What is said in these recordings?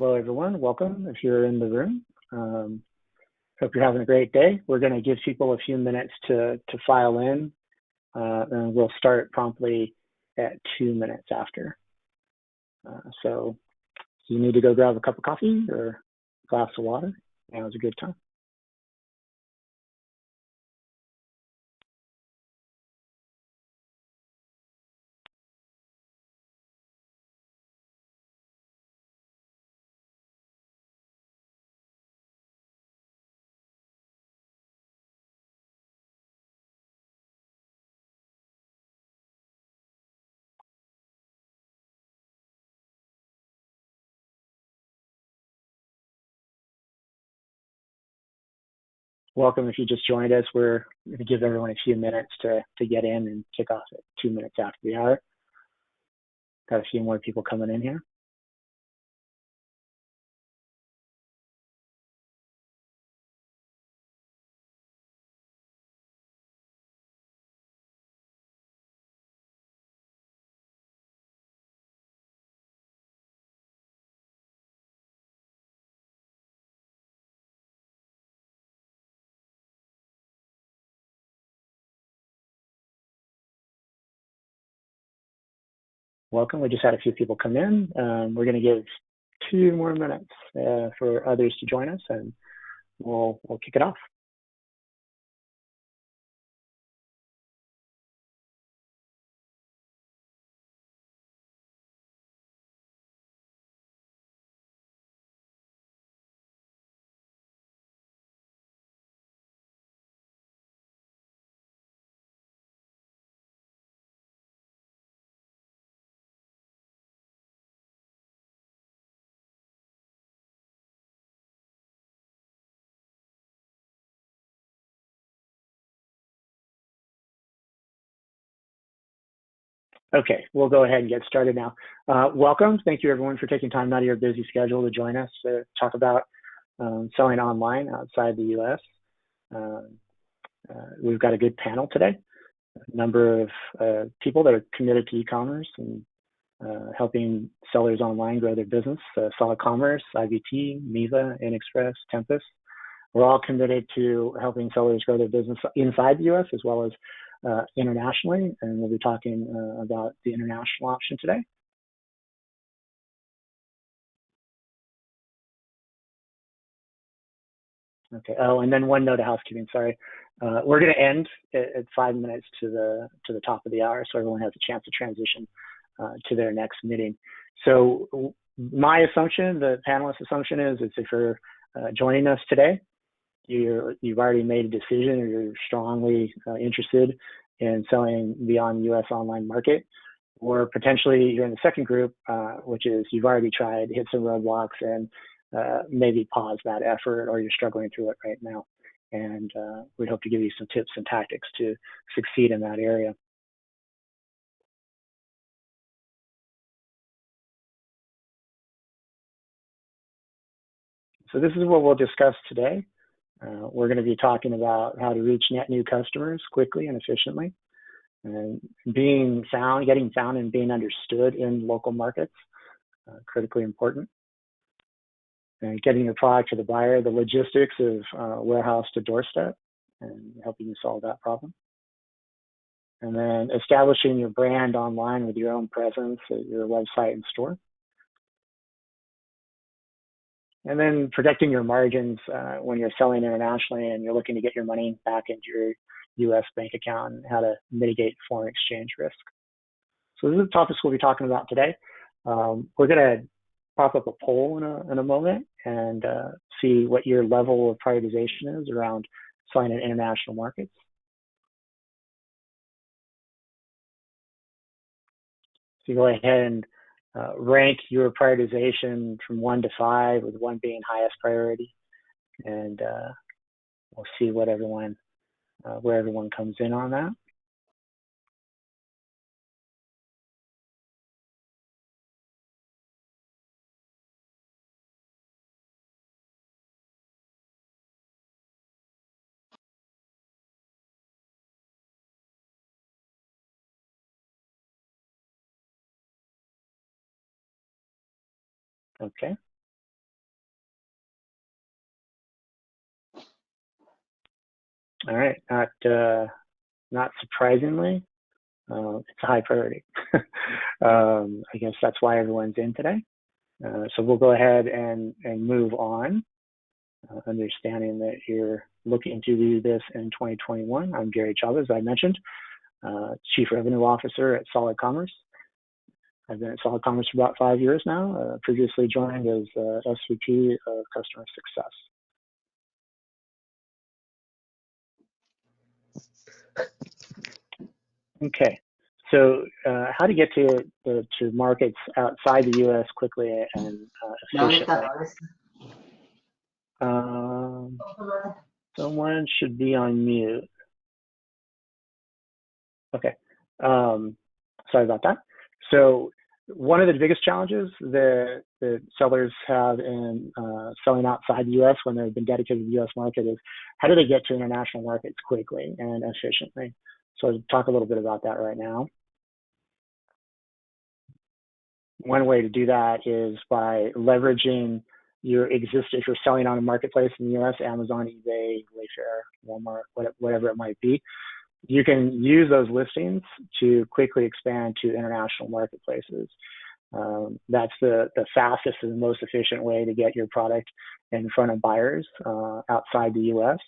Hello, everyone. Welcome if you're in the room. Hope you're having a great day. We're going to give people a few minutes to file in, and we'll start promptly at 2 minutes after. So you need to go grab a cup of coffee or a glass of water. Now is a good time. Welcome if you just joined us. We're going to give everyone a few minutes to get in and kick off at 2 minutes after the hour. Got a few more people coming in here. Welcome. We just had a few people come in. We're going to give 2 more minutes for others to join us, and we'll kick it off. Okay, we'll go ahead and get started now. Welcome. Thank you, everyone, for taking time out of your busy schedule to join us to talk about selling online outside the U.S. We've got a good panel today. A number of people that are committed to e-commerce and helping sellers online grow their business. Solid Commerce, IVT, Miva, Inexpress, Tempest. We're all committed to helping sellers grow their business inside the U.S. as well as internationally, and we'll be talking about the international option today. Okay. Oh, and then one note of housekeeping. Sorry, we're going to end at 5 minutes to the top of the hour, so everyone has a chance to transition to their next meeting. So my assumption, the panelist assumption, is if you're joining us today, you've already made a decision, or you're strongly interested in selling beyond the U.S. online market, or potentially you're in the second group, which is you've already tried, hit some roadblocks, and maybe pause that effort, or you're struggling through it right now. And we hope to give you some tips and tactics to succeed in that area. So this is what we'll discuss today. We're going to be talking about how to reach net new customers quickly and efficiently, and getting found and being understood in local markets, critically important. And getting your product to the buyer, the logistics of warehouse to doorstep, and helping you solve that problem. And then establishing your brand online with your own presence at your website and store. And then protecting your margins when you're selling internationally and you're looking to get your money back into your U.S. bank account, and how to mitigate foreign exchange risk. So these are the topics we'll be talking about today. We're going to pop up a poll in a moment and see what your level of prioritization is around selling in international markets. So you go ahead and rank your prioritization from 1 to 5, with 1 being highest priority, and we'll see what where everyone comes in on that. Okay. All right, not surprisingly, it's a high priority. I guess that's why everyone's in today. So we'll go ahead and move on, understanding that you're looking to do this in 2021. I'm Gary Chavez, I mentioned, Chief Revenue Officer at Solid Commerce. I've been at Solid Commerce for about 5 years now, previously joined as SVP of Customer Success. Okay, so how to get to markets outside the U.S. quickly and efficiently. Someone should be on mute. Okay, sorry about that. So one of the biggest challenges that sellers have in selling outside the U.S. when they've been dedicated to the U.S. market is how do they get to international markets quickly and efficiently? So I'll talk a little bit about that right now. One way to do that is by leveraging your if you're selling on a marketplace in the US, Amazon, eBay, Wayfair, Walmart, whatever it might be, you can use those listings to quickly expand to international marketplaces. That's the fastest and most efficient way to get your product in front of buyers outside the US,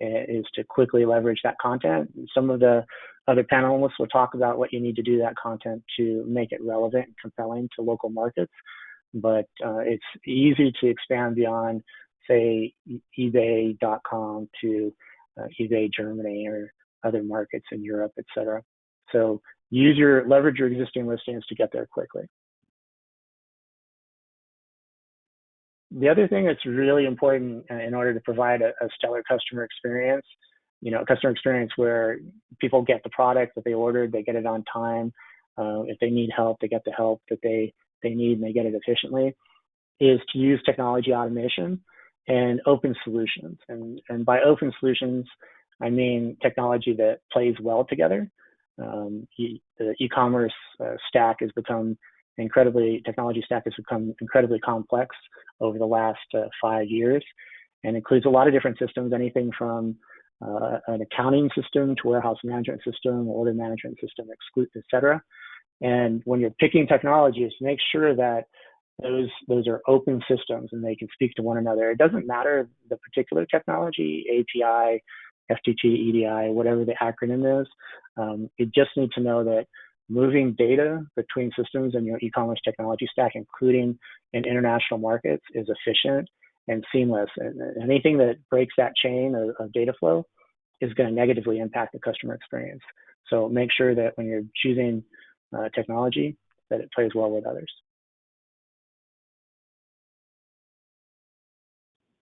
is to quickly leverage that content. Some of the other panelists will talk about what you need to do that content to make it relevant and compelling to local markets, but it's easy to expand beyond, say, ebay.com to eBay Germany or other markets in Europe, etc. So leverage your existing listings to get there quickly. The other thing that's really important in order to provide a stellar customer experience, customer experience where people get the product that they ordered, they get it on time. If they need help, they get the help that they need and they get it efficiently, is to use technology automation and open solutions. And by open solutions, I mean technology that plays well together. The e-commerce stack has become technology stack has become incredibly complex over the last 5 years, and includes a lot of different systems, anything from an accounting system to warehouse management system, order management system, etc. And when you're picking technologies, make sure that those are open systems and they can speak to one another. It doesn't matter the particular technology, API, FTP, EDI, whatever the acronym is. You just need to know that moving data between systems in your e-commerce technology stack, including in international markets, is efficient and seamless. And anything that breaks that chain of data flow is going to negatively impact the customer experience. So make sure that when you're choosing technology, that it plays well with others.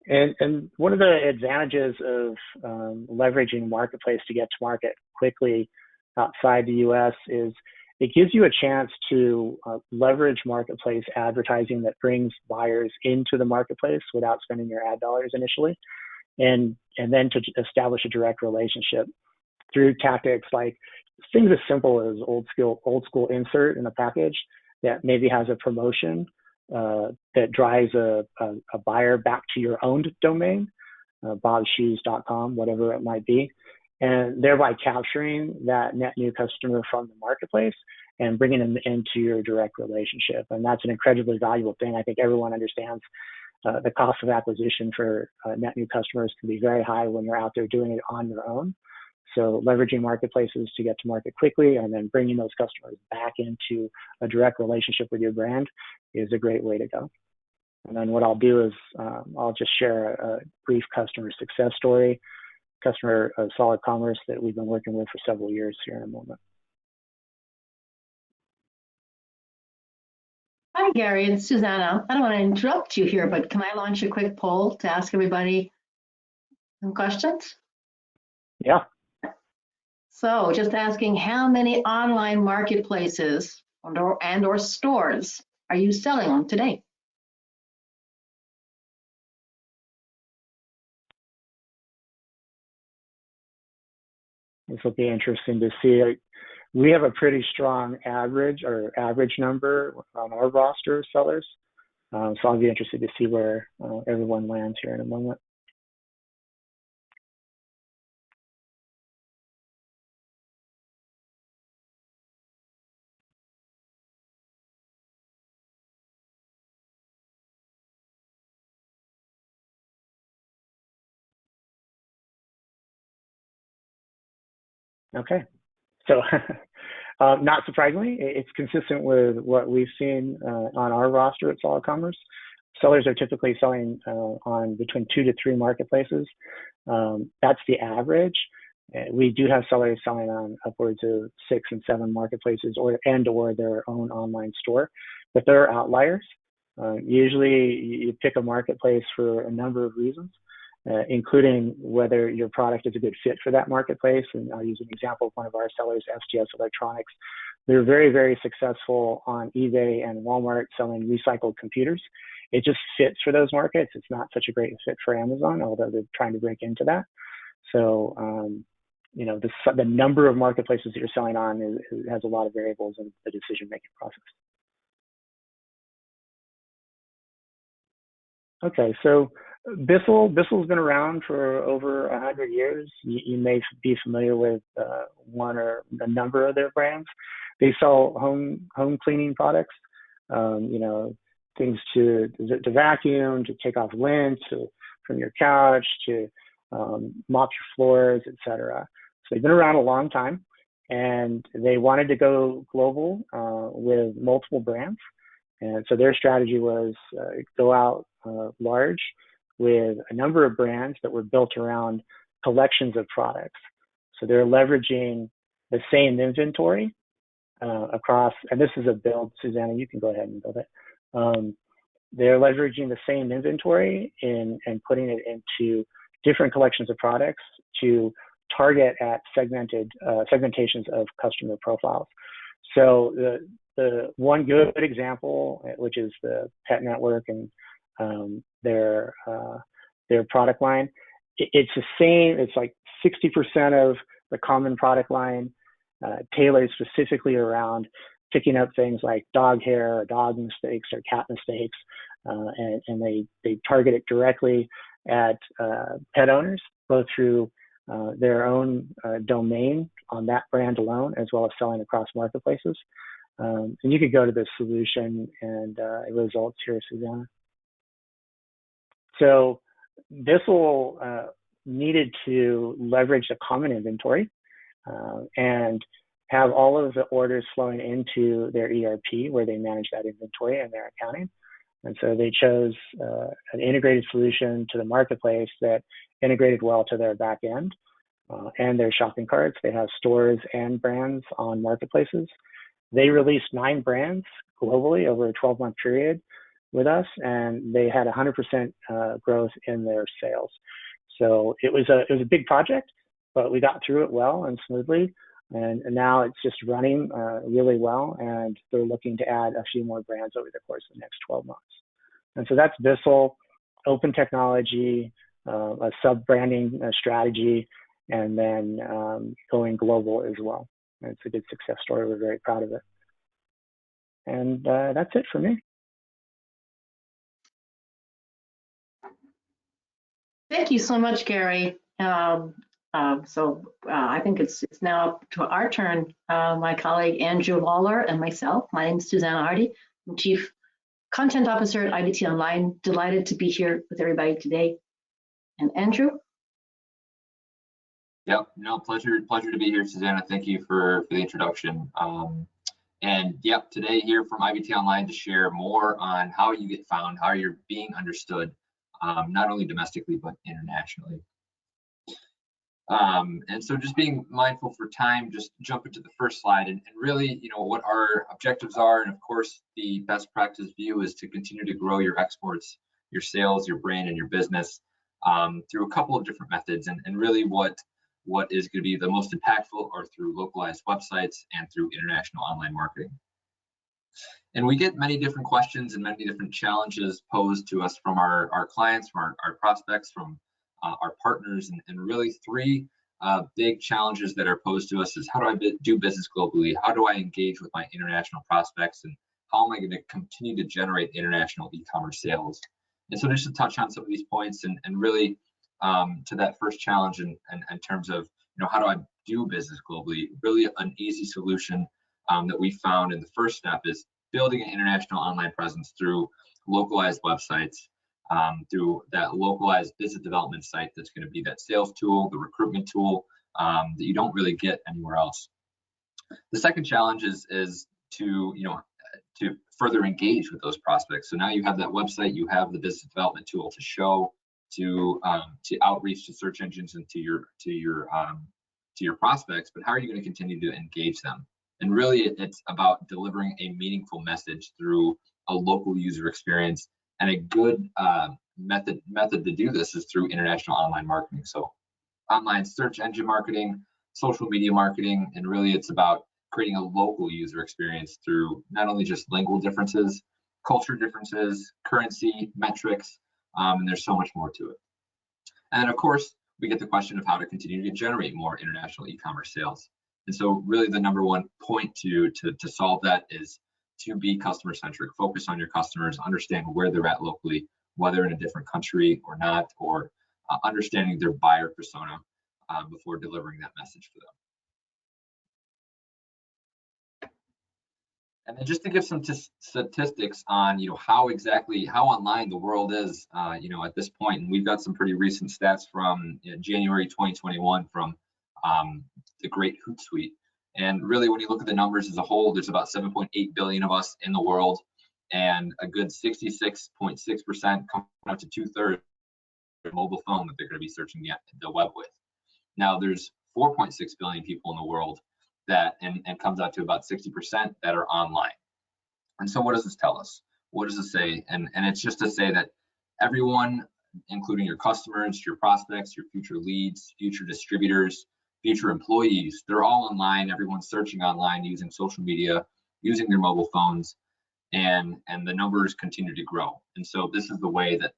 And one of the advantages of leveraging marketplace to get to market quickly outside the US is it gives you a chance to leverage marketplace advertising that brings buyers into the marketplace without spending your ad dollars initially, and then to establish a direct relationship through tactics like things as simple as old school insert in a package that maybe has a promotion that drives a buyer back to your owned domain, bobshoes.com, whatever it might be, and thereby capturing that net new customer from the marketplace and bringing them into your direct relationship. And that's an incredibly valuable thing. I think everyone understands the cost of acquisition for net new customers can be very high when you're out there doing it on your own. So leveraging marketplaces to get to market quickly and then bringing those customers back into a direct relationship with your brand is a great way to go. And then what I'll do is I'll just share a brief customer success story, customer of Solid Commerce that we've been working with for several years here in a moment. Hi, Gary, it's Susanna. I don't want to interrupt you here, but can I launch a quick poll to ask everybody some questions? Yeah. So just asking, how many online marketplaces and or stores are you selling on today? This will be interesting to see. We have a pretty strong average number on our roster of sellers. So I'll be interested to see where everyone lands here in a moment. Okay, so not surprisingly, it's consistent with what we've seen on our roster at Solid Commerce. Sellers are typically selling on between 2 to 3 marketplaces. That's the average. We do have sellers selling on upwards of 6 and 7 marketplaces or their own online store, but there are outliers. Usually you pick a marketplace for a number of reasons, including whether your product is a good fit for that marketplace. And I'll use an example of one of our sellers, SGS Electronics. They're very, very successful on eBay and Walmart selling recycled computers. It just fits for those markets. It's not such a great fit for Amazon, although they're trying to break into that. So, you know, the number of marketplaces that you're selling on has a lot of variables in the decision-making process. Okay, so Bissell's been around for over 100 years. You may be familiar with one or a number of their brands. They sell home cleaning products, you know, things to vacuum, to take off lint from your couch, to mop your floors, etc. So they've been around a long time, and they wanted to go global with multiple brands. And so their strategy was go out large with a number of brands that were built around collections of products. So they're leveraging the same inventory across, and this is a build, Susanna, you can go ahead and build it. They're leveraging the same inventory and putting it into different collections of products to target at segmentations of customer profiles. So the one good example, which is the Pet Network and their product line, it's the same. It's like 60% of the common product line tailored specifically around picking up things like dog hair or dog mistakes or cat mistakes, and they target it directly at pet owners, both through their own domain on that brand alone, as well as selling across marketplaces. And you could go to the solution and results here, Susanna. So Bissell needed to leverage a common inventory and have all of the orders flowing into their ERP where they manage that inventory and their accounting. And so they chose an integrated solution to the marketplace that integrated well to their back end and their shopping carts. They have stores and brands on marketplaces. They released 9 brands globally over a 12-month period with us, and they had 100% growth in their sales. So it was a big project, but we got through it well and smoothly. And now it's just running really well, and they're looking to add a few more brands over the course of the next 12 months. And so that's Bissell, open technology, a sub-branding strategy, and then going global as well. And it's a good success story. We're very proud of it. And that's it for me. Thank you so much, Gary. I think it's now up to our turn. My colleague Andrew Lawler and myself. My name is Susanna Hardy. I'm Chief Content Officer at IBT Online. Delighted to be here with everybody today. And Andrew? Yep, no, pleasure to be here, Susanna. Thank you for the introduction. And yep, today here from IBT Online to share more on how you get found, how you're being understood, not only domestically, but internationally. And so just being mindful for time, just jump into the first slide and really, you know, what our objectives are. And of course, the best practice view is to continue to grow your exports, your sales, your brand, and your business through a couple of different methods. And really what is going to be the most impactful are through localized websites and through international online marketing. And we get many different questions and many different challenges posed to us from our clients, from our prospects, from our partners, and really 3 big challenges that are posed to us is how do I do business globally? How do I engage with my international prospects? And how am I going to continue to generate international e-commerce sales? And so just to touch on some of these points and really to that first challenge in terms of, you know, how do I do business globally? Really an easy solution that we found in the first step is building an international online presence through localized websites, through that localized business development site that's going to be that sales tool, the recruitment tool, that you don't really get anywhere else. The second challenge is to, to further engage with those prospects. So now you have that website, you have the business development tool to show, to outreach to search engines and to your prospects, but how are you going to continue to engage them? And really, it's about delivering a meaningful message through a local user experience. And a good method to do this is through international online marketing. So online search engine marketing, social media marketing, and really it's about creating a local user experience through not only just lingual differences, culture differences, currency, metrics, and there's so much more to it. And of course, we get the question of how to continue to generate more international e-commerce sales. And so really the number one point to solve that is to be customer centric, focus on your customers, understand where they're at locally, whether in a different country or not, or understanding their buyer persona before delivering that message for them. And then just to give some statistics on, how online the world is, at this point, and we've got some pretty recent stats from January 2021 from the Great Hootsuite. And really, when you look at the numbers as a whole, there's about 7.8 billion of us in the world, and a good 66.6% coming up to 2/3 mobile phone that they're going to be searching the web with. Now, there's 4.6 billion people in the world that, and comes out to about 60% that are online. And so what does this tell us? What does it say? And it's just to say that everyone, including your customers, your prospects, your future leads, future distributors, future employees, they're all online. Everyone's searching online, using social media, using their mobile phones, and the numbers continue to grow. And so this is the way that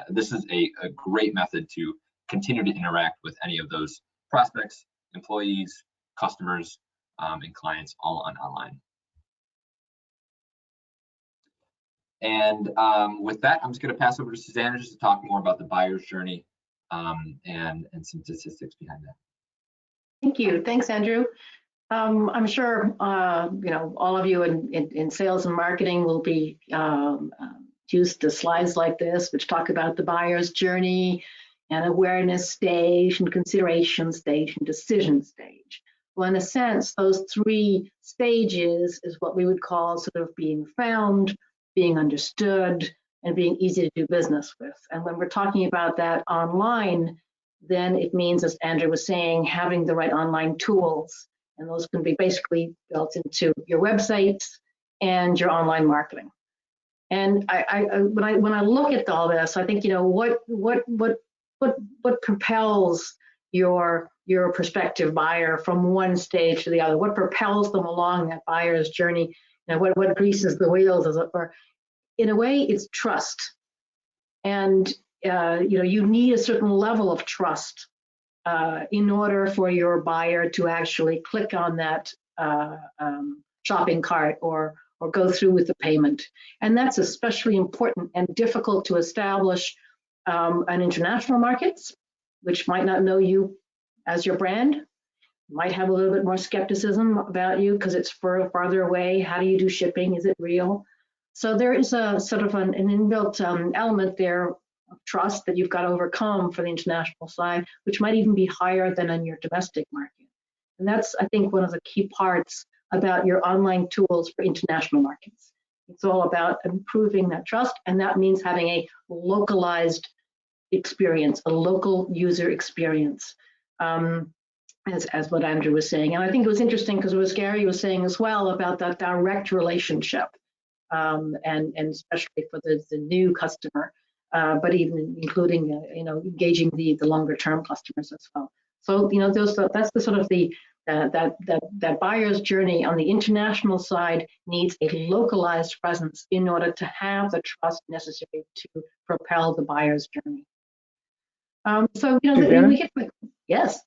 this is a great method to continue to interact with any of those prospects, employees, customers, and clients all online. And with that, I'm just going to pass over to Susanna just to talk more about the buyer's journey and some statistics behind that. Thank you. Thanks, Andrew. I'm sure all of you in sales and marketing will be used to slides like this, which talk about the buyer's journey and awareness stage and consideration stage and decision stage. Well, in a sense, those three stages is what we would call sort of being found, being understood, and being easy to do business with. And when we're talking about that online, then it means, as Andrew was saying, having the right online tools. And those can be basically built into your websites and your online marketing. And when I look at all this, I think, what propels your prospective buyer from one stage to the other? What propels them along that buyer's journey? What greases the wheels, as it were? In a way, it's trust. And you need a certain level of trust in order for your buyer to actually click on that shopping cart or go through with the payment. And that's especially important and difficult to establish in international markets, which might not know you as your brand, might have a little bit more skepticism about you because it's farther away. How do you do shipping? Is it real? So there is a sort of an inbuilt element there of trust that you've got to overcome for the international side, which might even be higher than in your domestic market. And that's, I think, one of the key parts about your online tools for international markets. It's all about improving that trust, and that means having a localized experience, a local user experience, as what Andrew was saying. And I think it was interesting because what Gary was saying as well about that direct relationship, and especially for the new customer, but even including engaging the longer term customers as well. So that's the sort of that buyer's journey on the international side needs a localized presence in order to have the trust necessary to propel the buyer's journey. So we get yes.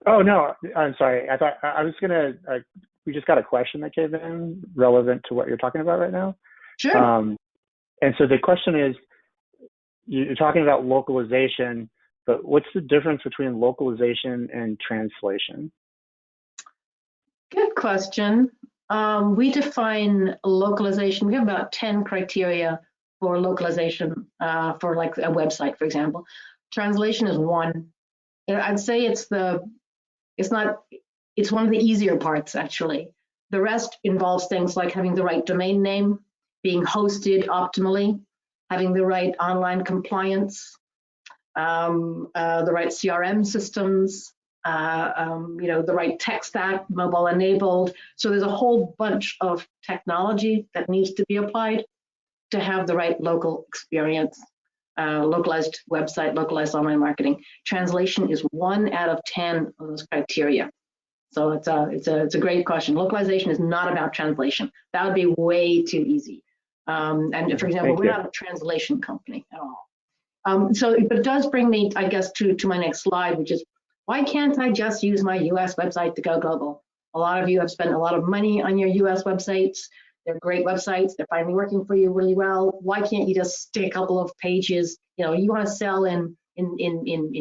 Oh no, I'm sorry. I thought I was gonna. We just got a question that came in relevant to what you're talking about right now. Sure. And so the question is, you're talking about localization, but what's the difference between localization and translation? Good question. We define localization. We have about 10 criteria for localization for like a website, for example. Translation is one. I'd say it's one of the easier parts, actually. The rest involves things like having the right domain name, being hosted optimally, having the right online compliance, the right CRM systems, the right tech stack, mobile enabled. So there's a whole bunch of technology that needs to be applied to have the right local experience, localized website, localized online marketing. Translation is 1 out of 10 of those criteria. So it's a great question. Localization is not about translation. That would be way too easy. And for example, we're not a translation company at all. But it does bring me, I guess, to my next slide, which is, why can't I just use my US website to go global? A lot of you have spent a lot of money on your US websites. They're great websites. They're finally working for you really well. Why can't you just stick a couple of pages? You know, you want to sell in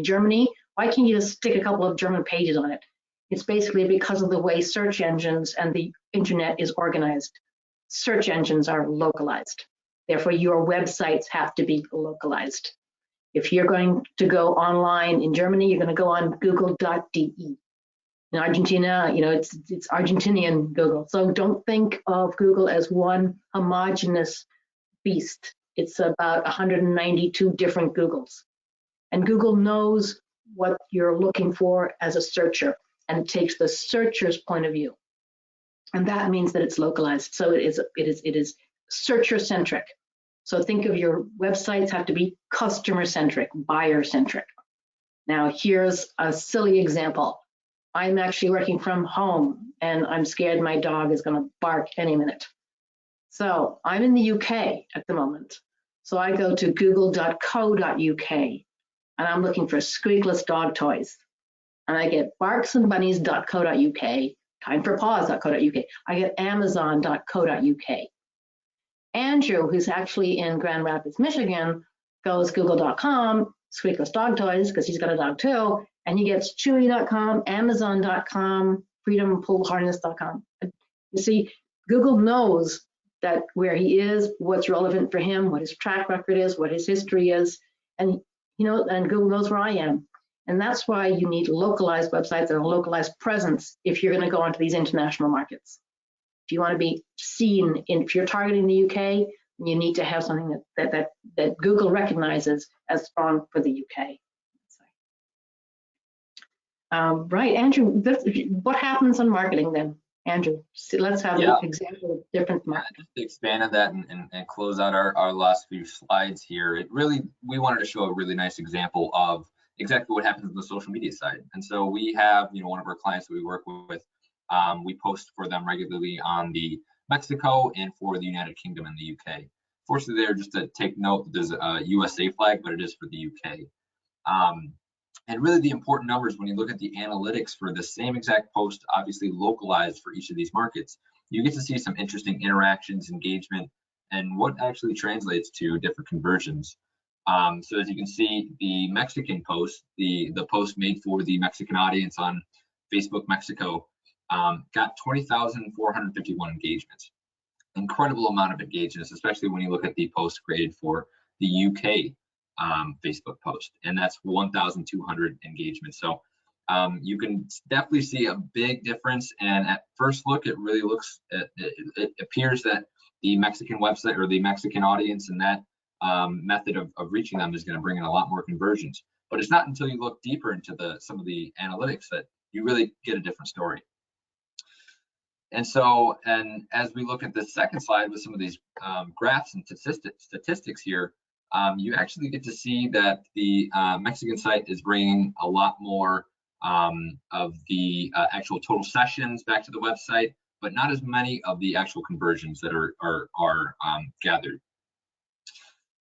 Germany. Why can't you just stick a couple of German pages on it? It's basically because of the way search engines and the internet is organized. Search engines are localized. Therefore, your websites have to be localized. If you're going to go online in Germany, you're going to go on google.de. In Argentina, it's Argentinian Google. So don't think of Google as one homogeneous beast. It's about 192 different Googles. And Google knows what you're looking for as a searcher, and it takes the searcher's point of view. And that means that it's localized. So it is searcher-centric. So think of your websites have to be customer-centric, buyer-centric. Now, here's a silly example. I'm actually working from home, and I'm scared my dog is going to bark any minute. So I'm in the UK at the moment. So I go to google.co.uk, and I'm looking for squeakless dog toys. And I get barksandbunnies.co.uk, timeforpaws.co.uk. I get amazon.co.uk. Andrew, who's actually in Grand Rapids, Michigan, goes google.com, squeakless dog toys, because he's got a dog too, and he gets chewy.com, amazon.com, freedompoolharness.com. You see, Google knows that where he is, what's relevant for him, what his track record is, what his history is, and and Google knows where I am. And that's why you need localized websites and a localized presence if you're going to go onto these international markets. If you want to be seen, if you're targeting the UK, you need to have something that Google recognizes as strong for the UK. Right, Andrew, what happens on marketing then? Andrew, so let's have an example of different marketing. Just to expand on that and close out our last few slides here, we wanted to show a really nice example of exactly what happens on the social media side. And so we have, one of our clients that we work with, we post for them regularly on the Mexico and for the United Kingdom and the UK. Fortunately, there, just to take note, there's a USA flag, but it is for the UK. And really the important numbers, when you look at the analytics for the same exact post, obviously localized for each of these markets, you get to see some interesting interactions, engagement, and what actually translates to different conversions. So as you can see, the Mexican post, the post made for the Mexican audience on Facebook Mexico, got 20,451 engagements. Incredible amount of engagements, especially when you look at the post created for the UK Facebook post, and that's 1,200 engagements. So you can definitely see a big difference. And at first look, it really looks, it appears that the Mexican website or the Mexican audience and that method of reaching them is going to bring in a lot more conversions. But it's not until you look deeper into some of the analytics that you really get a different story. And so, and as we look at the second slide with some of these graphs and statistics here, you actually get to see that the Mexican site is bringing a lot more of the actual total sessions back to the website, but not as many of the actual conversions that are gathered.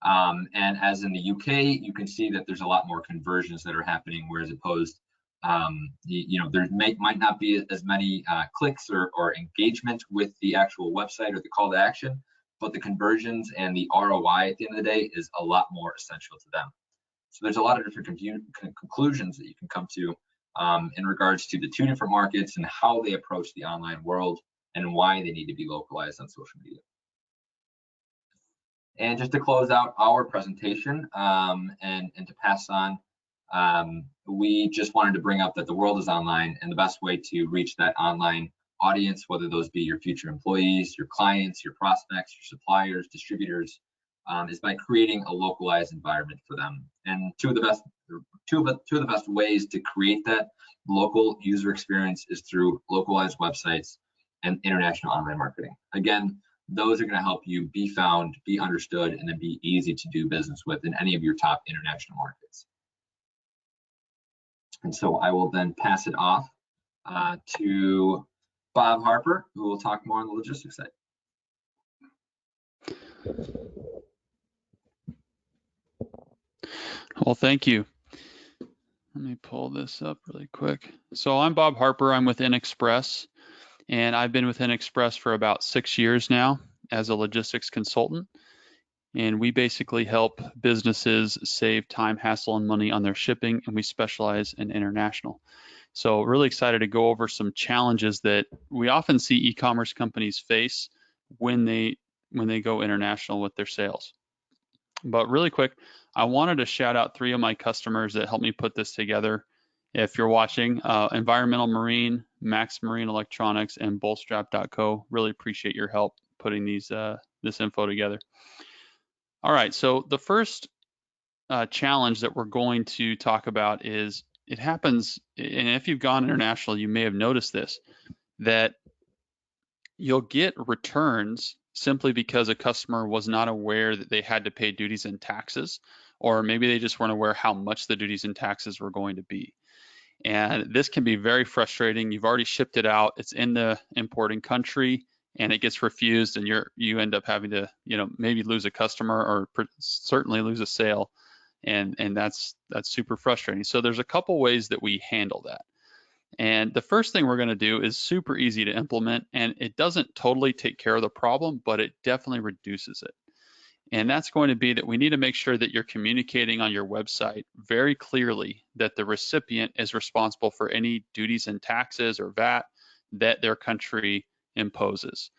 And as in the UK, you can see that there's a lot more conversions that are happening, whereas opposed, there might not be as many clicks or engagement with the actual website or the call to action, but the conversions and the ROI at the end of the day is a lot more essential to them. So there's a lot of different conclusions that you can come to in regards to the two different markets and how they approach the online world and why they need to be localized on social media. And just to close out our presentation and to pass on We just wanted to bring up that the world is online, and the best way to reach that online audience, whether those be your future employees, your clients, your prospects, your suppliers, distributors, is by creating a localized environment for them. And two of the best ways to create that local user experience is through localized websites and international online marketing. Again, those are going to help you be found, be understood, and then be easy to do business with in any of your top international markets. And so I will then pass it off to Bob Harper, who will talk more on the logistics side. Well, thank you. Let me pull this up really quick. So I'm Bob Harper. I'm with Express, and I've been with Express for about 6 years now as a logistics consultant. And we basically help businesses save time, hassle, and money on their shipping, and we specialize in international. So really excited to go over some challenges that we often see e-commerce companies face when they go international with their sales. But really quick, I wanted to shout out 3 of my customers that helped me put this together. If you're watching, Environmental Marine, Max Marine Electronics, and Bullstrap.co. Really appreciate your help putting this info together. All right, so the first challenge that we're going to talk about is, it happens, and if you've gone international, you may have noticed this, that you'll get returns simply because a customer was not aware that they had to pay duties and taxes, or maybe they just weren't aware how much the duties and taxes were going to be. And this can be very frustrating. You've already shipped it out, it's in the importing country, and it gets refused, and you end up having to, maybe lose a customer or certainly lose a sale, and that's super frustrating. So there's a couple ways that we handle that. And the first thing we're going to do is super easy to implement, and it doesn't totally take care of the problem, but it definitely reduces it. And that's going to be that we need to make sure that you're communicating on your website very clearly that the recipient is responsible for any duties and taxes or VAT that their country imposes.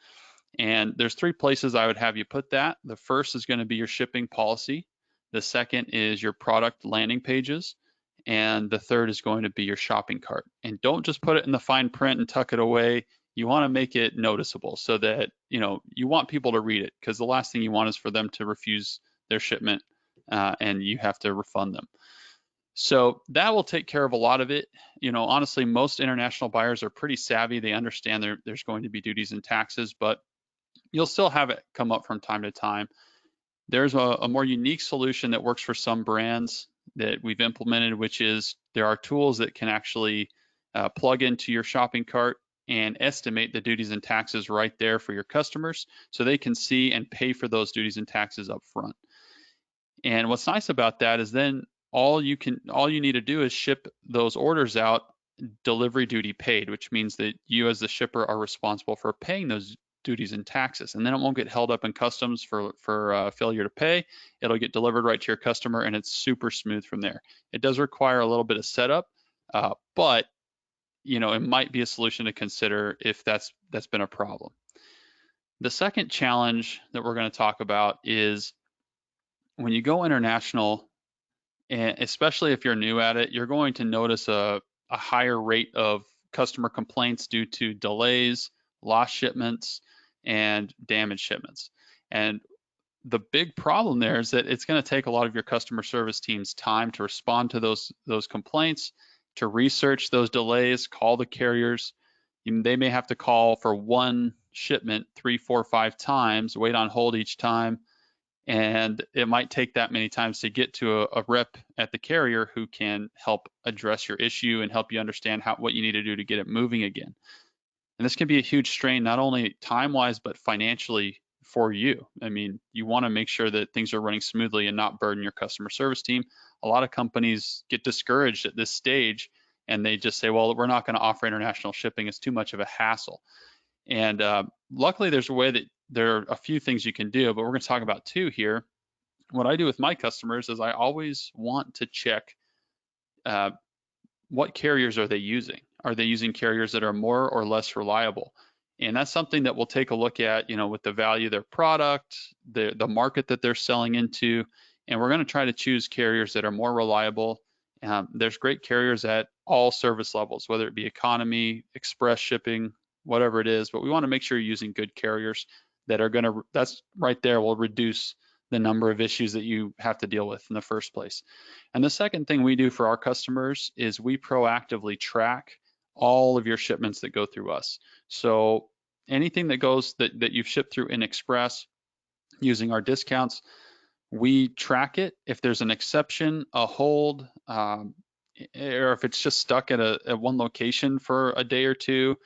And there's 3 places I would have you put that. The first is going to be your shipping policy. The second is your product landing pages. And the third is going to be your shopping cart. And don't just put it in the fine print and tuck it away. You want to make it noticeable so that, you want people to read it, because the last thing you want is for them to refuse their shipment and you have to refund them. So that will take care of a lot of it. Honestly, most international buyers are pretty savvy. They understand there's going to be duties and taxes, but you'll still have it come up from time to time. There's a more unique solution that works for some brands that we've implemented, which is there are tools that can actually plug into your shopping cart and estimate the duties and taxes right there for your customers, so they can see and pay for those duties and taxes up front. And what's nice about that is then all you need to do is ship those orders out delivery duty paid, which means that you as the shipper are responsible for paying those duties and taxes, and then it won't get held up in customs for failure to pay. It'll get delivered right to your customer, and it's super smooth from there. It does require a little bit of setup, but it might be a solution to consider if that's been a problem. The second challenge that we're going to talk about is when you go international, and especially if you're new at it, you're going to notice a higher rate of customer complaints due to delays, lost shipments, and damaged shipments. And the big problem there is that it's going to take a lot of your customer service team's time to respond to those complaints, to research those delays, call the carriers. They may have to call for one shipment 3, 4, 5 times, wait on hold each time, and it might take that many times to get to a rep at the carrier who can help address your issue and help you understand what you need to do to get it moving again. And this can be a huge strain, not only time-wise, but financially for you. I mean, you want to make sure that things are running smoothly and not burden your customer service team. A lot of companies get discouraged at this stage, and they just say, well, we're not going to offer international shipping. It's too much of a hassle. And luckily, there's a way that there are a few things you can do, but we're going to talk about 2 here. What I do with my customers is I always want to check what carriers are they using. Are they using carriers that are more or less reliable? And that's something that we'll take a look at, with the value of their product, the market that they're selling into, and we're going to try to choose carriers that are more reliable There's great carriers at all service levels, whether it be economy, express shipping, whatever it is, but we want to make sure you're using good carriers that are going to, that's right there, will reduce the number of issues that you have to deal with in the first place. And the second thing we do for our customers is we proactively track all of your shipments that go through us. So anything that goes that you've shipped through in Express using our discounts, we track it. If there's an exception, a hold, or if it's just stuck at one location for a day or two,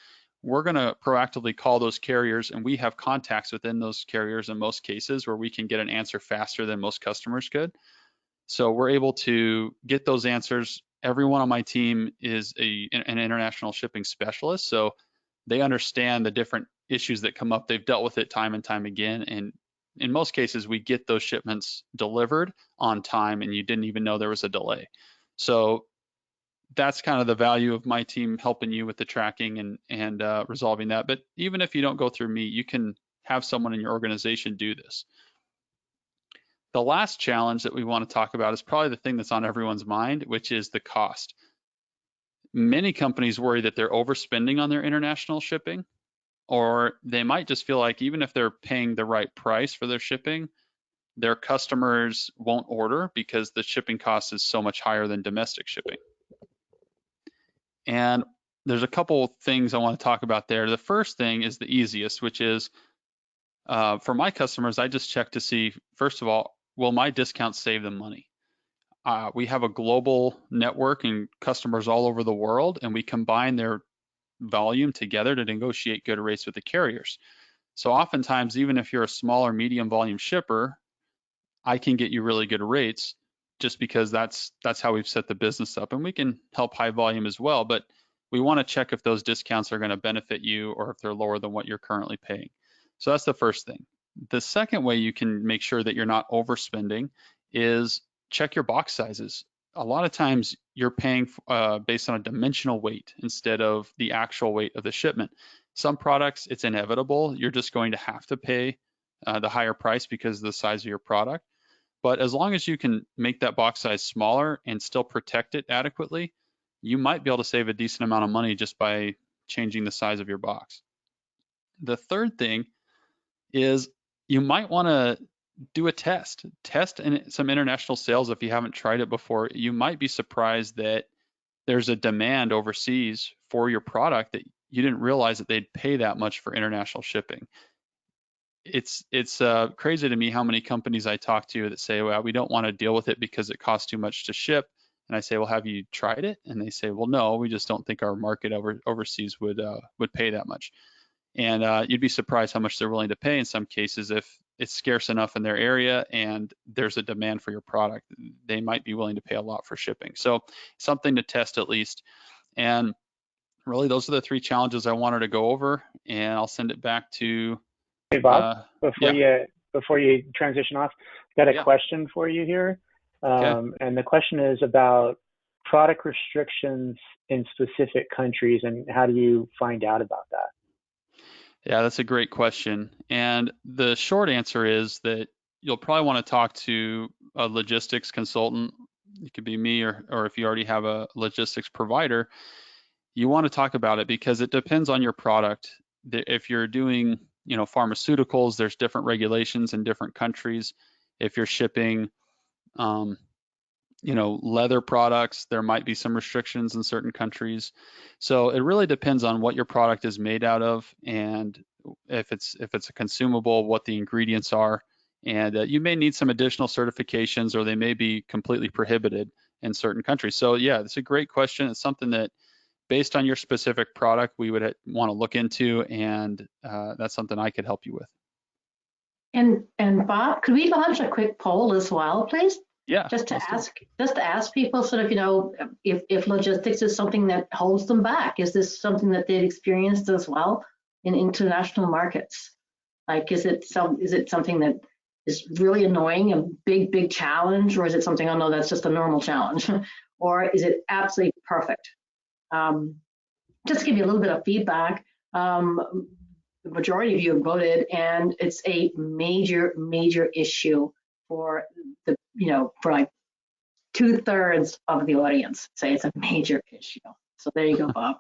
we're going to proactively call those carriers, and we have contacts within those carriers in most cases where we can get an answer faster than most customers could. So we're able to get those answers. Everyone on my team is an international shipping specialist, so they understand the different issues that come up. They've dealt with it time and time again, and in most cases, we get those shipments delivered on time, and you didn't even know there was a delay. So that's kind of the value of my team helping you with the tracking and resolving that. But even if you don't go through me, you can have someone in your organization do this. The last challenge that we want to talk about is probably the thing that's on everyone's mind, which is the cost. Many companies worry that they're overspending on their international shipping, or they might just feel like even if they're paying the right price for their shipping, their customers won't order because the shipping cost is so much higher than domestic shipping. And there's a couple things I want to talk about there. The first thing is the easiest, which is for my customers, I just check to see, first of all, will my discounts save them money? We have a global network and customers all over the world, and we combine their volume together to negotiate good rates with the carriers. So oftentimes, even if you're a small or medium volume shipper, I can get you really good rates just because that's how we've set the business up. And we can help high volume as well, but we want to check if those discounts are going to benefit you or if they're lower than what you're currently paying. So that's the first thing. The second way you can make sure that you're not overspending is check your box sizes. A lot of times you're paying based on a dimensional weight instead of the actual weight of the shipment. Some products, it's inevitable. You're just going to have to pay the higher price because of the size of your product. But as long as you can make that box size smaller and still protect it adequately, you might be able to save a decent amount of money just by changing the size of your box. The third thing is you might want to do a test in some international sales. If you haven't tried it before, you might be surprised that there's a demand overseas for your product that you didn't realize that they'd pay that much for international shipping. It's crazy to me how many companies I talk to that say, well, we don't want to deal with it because it costs too much to ship. And I say, well, have you tried it? And they say, well, no, we just don't think our market overseas would pay that much. And you'd be surprised how much they're willing to pay in some cases if it's scarce enough in their area and there's a demand for your product. They might be willing to pay a lot for shipping. So something to test at least. And really, those are the three challenges I wanted to go over. And I'll send it back to Hey, Bob, yeah. before you transition off, got a question for you here. Okay. And the question is about product restrictions in specific countries, and how do you find out about that? Yeah, that's a great question. And the short answer is that you'll probably want to talk to a logistics consultant. It could be me, or if you already have a logistics provider, you want to talk about it because it depends on your product. If you're doing, pharmaceuticals, there's different regulations in different countries. If you're shipping, leather products, there might be some restrictions in certain countries. So it really depends on what your product is made out of, and if it's a consumable, what the ingredients are. And you may need some additional certifications, or they may be completely prohibited in certain countries. So yeah, it's a great question. It's something that, based on your specific product, we would want to look into, and that's something I could help you with. And Bob, could we launch a quick poll as well, please? Yeah. Just to ask people sort of, if logistics is something that holds them back. Is this something that they've experienced as well in international markets? Like, is it something that is really annoying, a big challenge, or is it something, oh no, that's just a normal challenge? Or is it absolutely perfect? Just to give you a little bit of feedback, the majority of you have voted, and it's a major issue for for like 2/3 of the audience say it's a major issue. So there you go, Bob.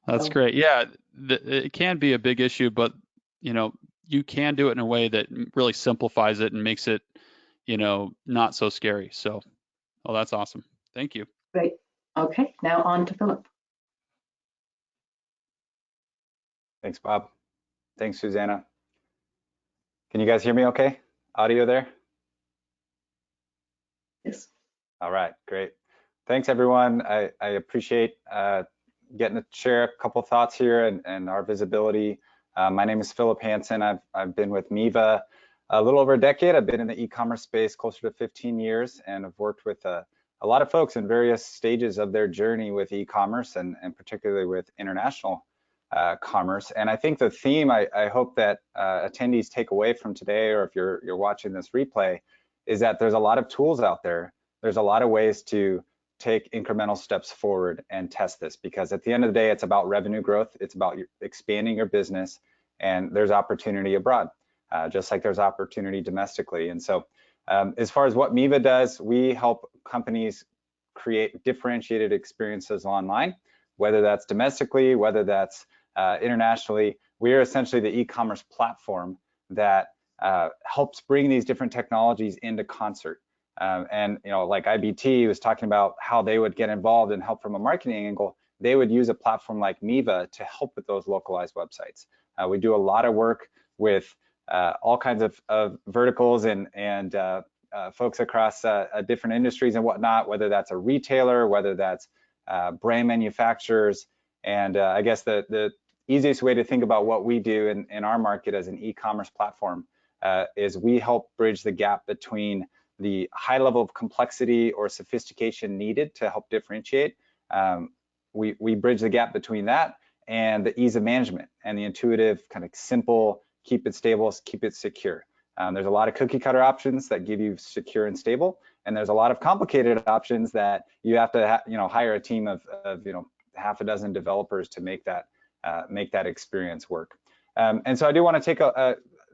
That's great. Yeah, it can be a big issue, but you can do it in a way that really simplifies it and makes it, not so scary. So, well, that's awesome. Thank you. Great. Okay, now on to Philip. Thanks, Bob. Thanks, Susanna. Can you guys hear me okay? Audio there? Yes. All right, great. Thanks, everyone. I appreciate getting to share a couple thoughts here and our visibility. My name is Philip Hansen. I've been with Miva a little over a decade. I've been in the e-commerce space closer to 15 years, and I've worked with a lot of folks in various stages of their journey with e-commerce and particularly with international commerce. And I think the theme I hope that attendees take away from today, or if you're watching this replay, is that there's a lot of tools out there. There's a lot of ways to take incremental steps forward and test this, because at the end of the day, it's about revenue growth. It's about expanding your business, and there's opportunity abroad, just like there's opportunity domestically. And so as far as what Miva does, we help companies create differentiated experiences online, whether that's domestically, whether that's internationally. We are essentially the e-commerce platform that helps bring these different technologies into concert. And like IBT was talking about how they would get involved and help from a marketing angle, they would use a platform like Miva to help with those localized websites. We do a lot of work with all kinds of verticals and folks across different industries and whatnot, whether that's a retailer, whether that's brand manufacturers. And I guess the easiest way to think about what we do in our market as an e-commerce platform is we help bridge the gap between the high level of complexity or sophistication needed to help differentiate. We bridge the gap between that and the ease of management and the intuitive, kind of simple, keep it stable, keep it secure. There's a lot of cookie cutter options that give you secure and stable, and there's a lot of complicated options that you have to hire a team of half a dozen developers to make that experience work. And so I do want to take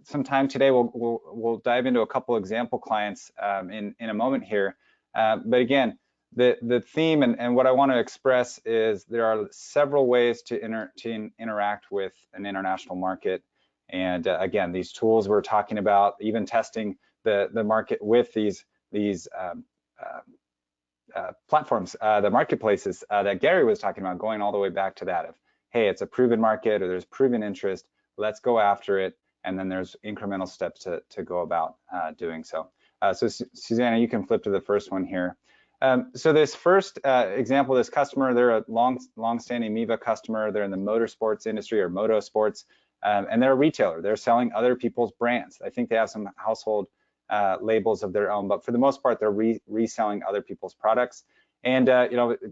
some time today. We'll dive into a couple example clients in a moment here. But again, the theme and what I want to express is there are several ways to interact with an international market. And again, these tools we're talking about, even testing the market with these platforms, the marketplaces that Gary was talking about, going all the way back to that of, hey, it's a proven market or there's proven interest, let's go after it. And then there's incremental steps to go about doing so. So Susanna, you can flip to the first one here. So this first example, this customer, they're a long-standing Miva customer. They're in the motorsports industry or motorsports, and they're a retailer. They're selling other people's brands. I think they have some household labels of their own, but for the most part, they're reselling other people's products. And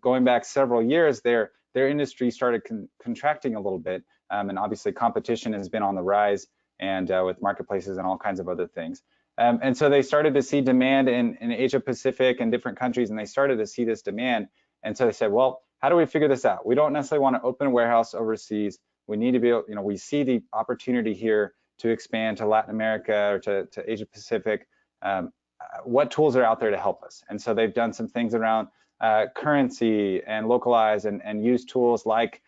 going back several years, their industry started contracting a little bit, and obviously competition has been on the rise, and with marketplaces and all kinds of other things. And so they started to see demand in Asia Pacific and different countries, and they started to see this demand. And so they said, well, how do we figure this out? We don't necessarily want to open a warehouse overseas. We need to be able, we see the opportunity here to expand to Latin America or to Asia Pacific. What tools are out there to help us? And so they've done some things around currency and localize and use tools like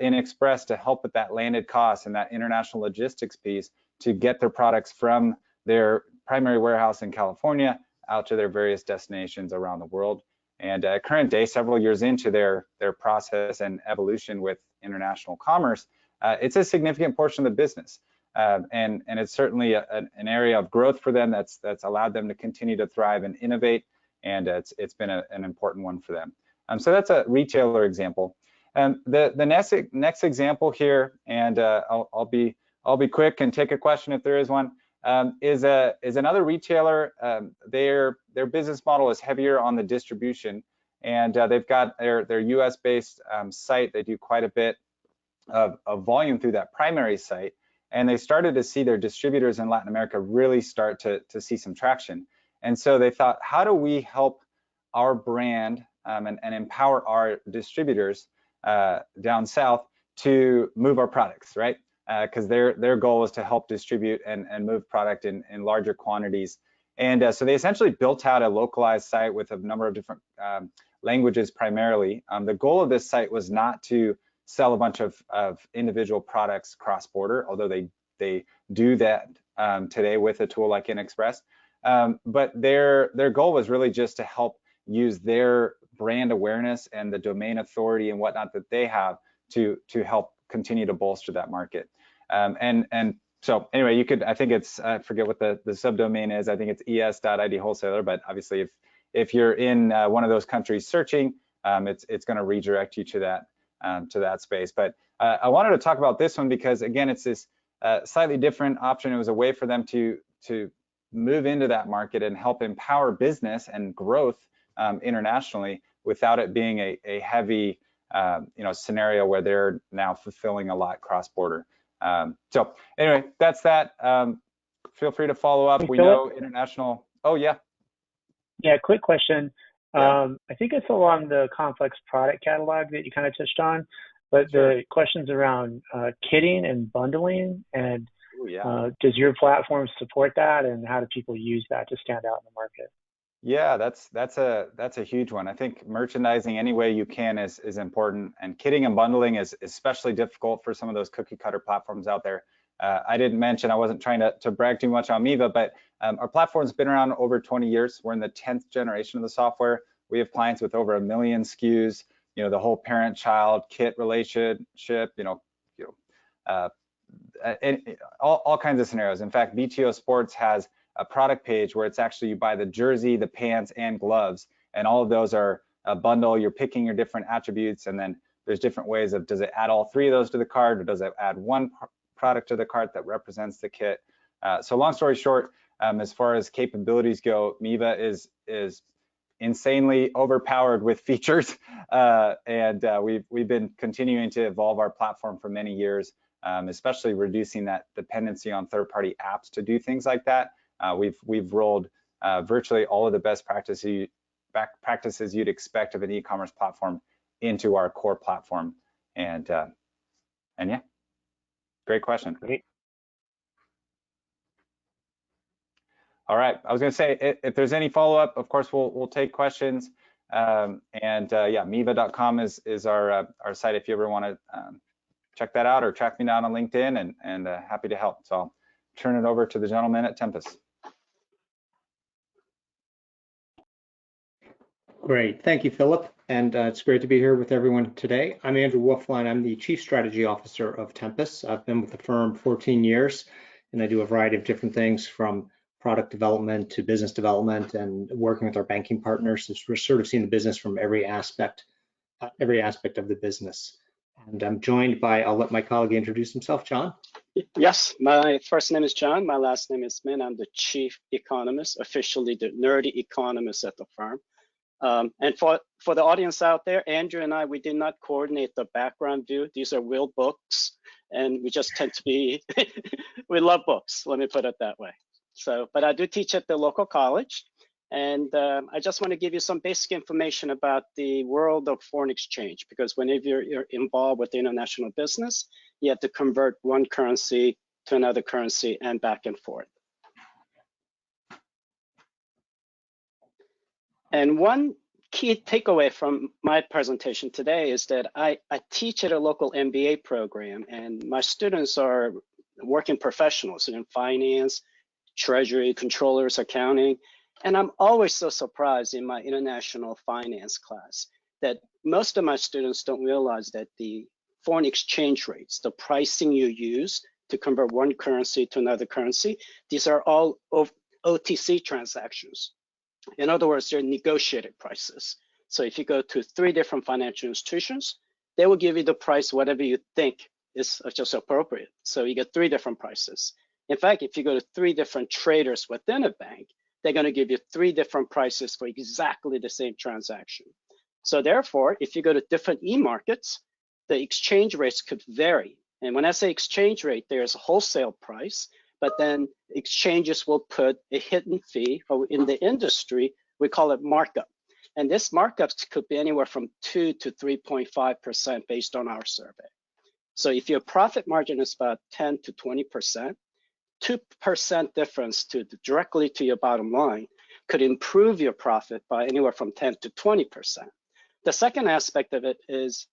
Express to help with that landed cost and that international logistics piece to get their products from their primary warehouse in California out to their various destinations around the world. And current day, several years into their process and evolution with international commerce, it's a significant portion of the business. And it's certainly an area of growth for them that's allowed them to continue to thrive and innovate, and it's been an important one for them. So that's a retailer example. The next example here, and I'll be quick and take a question if there is one, is another retailer. Their business model is heavier on the distribution, and they've got their US-based site. They do quite a bit of volume through that primary site, and they started to see their distributors in Latin America really start to see some traction. And so they thought, how do we help our brand and empower our distributors down south to move our products, right? Because their goal is to help distribute and move product in larger quantities. And so they essentially built out a localized site with a number of different languages primarily. The goal of this site was not to sell a bunch of individual products cross-border, although they do that today with a tool like InExpress. But their goal was really just to help use their brand awareness and the domain authority and whatnot that they have to help continue to bolster that market. And so anyway, you could, I think it's, I forget what the subdomain is. I think it's es.idwholesaler, but obviously if you're in one of those countries searching, it's going to redirect you to that space. But I wanted to talk about this one because again, it's this slightly different option. It was a way for them to move into that market and help empower business and growth internationally without it being a heavy scenario where they're now fulfilling a lot cross-border. So anyway, that's that. Feel free to follow up. We know international. Oh yeah. Yeah, quick question. Yeah. I think it's along the complex product catalog that you kind of touched on, but Sure. the questions around kitting and bundling, and Ooh, yeah. does your platform support that, and how do people use that to stand out in the market? Yeah, that's a huge one. I think merchandising any way you can is important, and kitting and bundling is especially difficult for some of those cookie cutter platforms out there. I didn't mention, I wasn't trying to brag too much on Miva, but our platform's been around over 20 years. We're in the 10th generation of the software. We have clients with over 1 million SKUs. The whole parent-child kit relationship. And all kinds of scenarios. In fact, BTO Sports has a product page where it's actually you buy the jersey, the pants, and gloves, and all of those are a bundle. You're picking your different attributes, and then there's different ways of, does it add all 3 of those to the cart, or does it add one product to the cart that represents the kit? So long story short, as far as capabilities go, Miva is insanely overpowered with features, and we've been continuing to evolve our platform for many years, especially reducing that dependency on third-party apps to do things like that. We've rolled virtually all of the best practices you'd expect of an e-commerce platform into our core platform, and yeah, great question. Great. All right, I was going to say, if there's any follow-up, of course we'll take questions, and yeah, miva.com is our site if you ever want to check that out, or track me down on LinkedIn, and happy to help. So I'll turn it over to the gentleman at Tempus. Great, thank you, Philip, and it's great to be here with everyone today. I'm Andrew Wolfline. I'm the Chief Strategy Officer of Tempus. I've been with the firm 14 years, and I do a variety of different things from product development to business development and working with our banking partners. So we're sort of seeing the business from every aspect of the business. And I'm joined by, I'll let my colleague introduce himself, John. Yes, my first name is John. My last name is Min. I'm the chief economist, officially the nerdy economist at the firm. And for the audience out there, Andrew and I, we did not coordinate the background view. These are real books, and we just tend to be, we love books, let me put it that way. So, but I do teach at the local college, and I just want to give you some basic information about the world of foreign exchange, because whenever you're involved with international business, you have to convert one currency to another currency and back and forth. And one key takeaway from my presentation today is that I teach at a local MBA program, and my students are working professionals in finance, treasury, controllers, accounting. And I'm always so surprised in my international finance class that most of my students don't realize that the foreign exchange rates, the pricing you use to convert one currency to another currency, these are all OTC transactions. In other words, they're negotiated prices. So if you go to 3 different financial institutions, they will give you the price, whatever you think is just appropriate. So you get 3 different prices. In fact, if you go to 3 different traders within a bank, they're going to give you 3 different prices for exactly the same transaction. So therefore, if you go to different e-markets, the exchange rates could vary. And when I say exchange rate, there's a wholesale price, but then exchanges will put a hidden fee, or in the industry, we call it markup. And this markups could be anywhere from 2 to 3.5% based on our survey. So if your profit margin is about 10 to 20%, 2% difference directly to your bottom line could improve your profit by anywhere from 10 to 20%. The second aspect of it is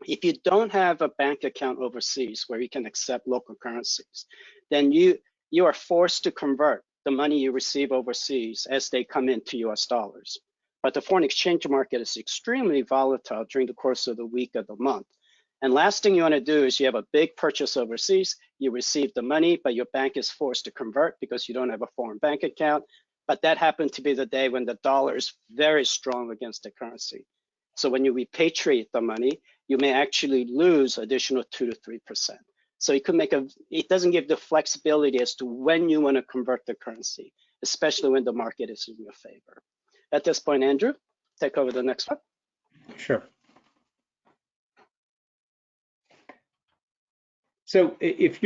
if you don't have a bank account overseas where you can accept local currencies, then you are forced to convert the money you receive overseas as they come into US dollars. But the foreign exchange market is extremely volatile during the course of the week of the month. And last thing you want to do is you have a big purchase overseas, you receive the money, but your bank is forced to convert because you don't have a foreign bank account. But that happened to be the day when the dollar is very strong against the currency. So when you repatriate the money, you may actually lose additional 2 to 3%. So it could make it doesn't give the flexibility as to when you want to convert the currency, especially when the market is in your favor. At this point, Andrew, take over the next one. Sure. So if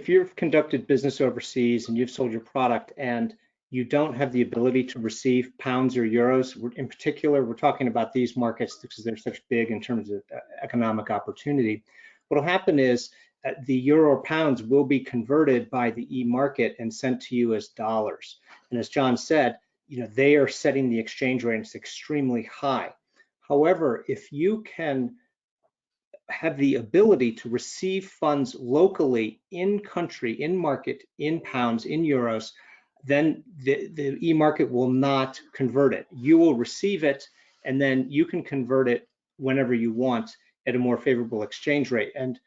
you've conducted business overseas and you've sold your product and you don't have the ability to receive pounds or euros, in particular, we're talking about these markets because they're such big in terms of economic opportunity. What will happen is the euro or pounds will be converted by the e-market and sent to you as dollars. And as John said, they are setting the exchange rate, and it's extremely high. However, if you can have the ability to receive funds locally in country, in market, in pounds, in euros, then the e-market will not convert it. You will receive it, and then you can convert it whenever you want at a more favorable exchange rate. And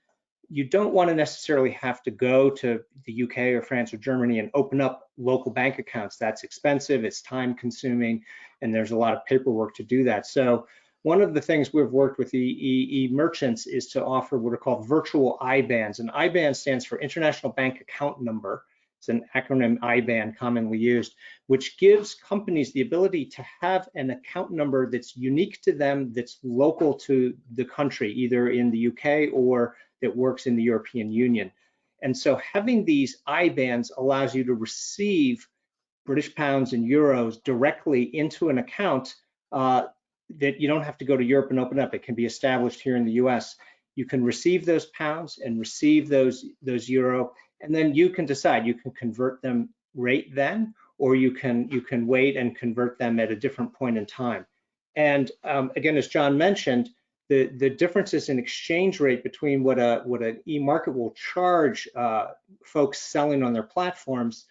you don't want to necessarily have to go to the UK or France or Germany and open up local bank accounts. That's expensive, it's time consuming, and there's a lot of paperwork to do that. So one of the things we've worked with e-merchants is to offer what are called virtual IBANs. And IBAN stands for International Bank Account Number. It's an acronym, IBAN, commonly used, which gives companies the ability to have an account number that's unique to them, that's local to the country, either in the UK or that works in the European Union. And so having these IBANs allows you to receive British pounds and euros directly into an account that you don't have to go to Europe and open up. It can be established here in the US. You can receive those pounds and receive those euro, and then you can decide, you can convert them right then, or you can wait and convert them at a different point in time. And again, as John mentioned, the differences in exchange rate between what an e-market will charge folks selling on their platforms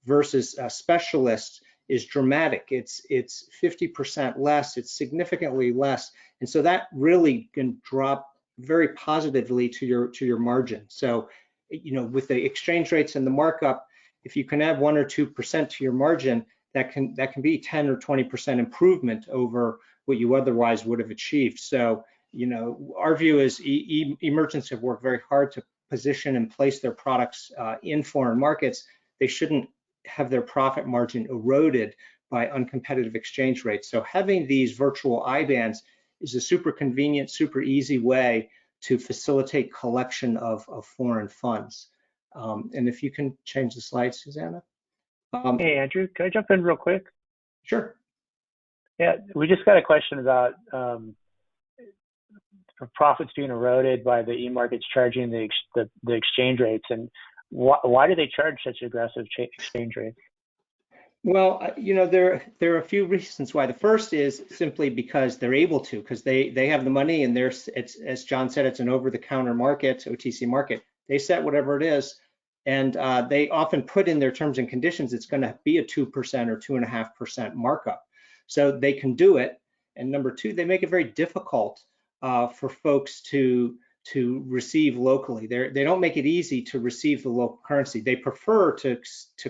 versus specialists is dramatic. It's 50% less, it's significantly less. And so that really can drop very positively to your margin. So, with the exchange rates and the markup, if you can add 1 or 2% to your margin, that can be 10 or 20% improvement over what you otherwise would have achieved. So, our view is e-merchants have worked very hard to position and place their products in foreign markets. They shouldn't have their profit margin eroded by uncompetitive exchange rates. So having these virtual IBANs is a super convenient, super easy way to facilitate collection of foreign funds. And if you can change the slide, Susanna. Hey, Andrew, can I jump in real quick? Sure. Yeah, we just got a question about profits being eroded by the e-markets charging the exchange rates, and why do they charge such aggressive exchange rates? Well, there are a few reasons why. The first is simply because they're able to, because they have the money, and it's, as John said, it's an over-the-counter market, OTC market. They set whatever it is, and they often put in their terms and conditions it's going to be a 2% or 2.5% markup. So they can do it. And number two, they make it very difficult for folks to receive locally. They don't make it easy to receive the local currency. They prefer to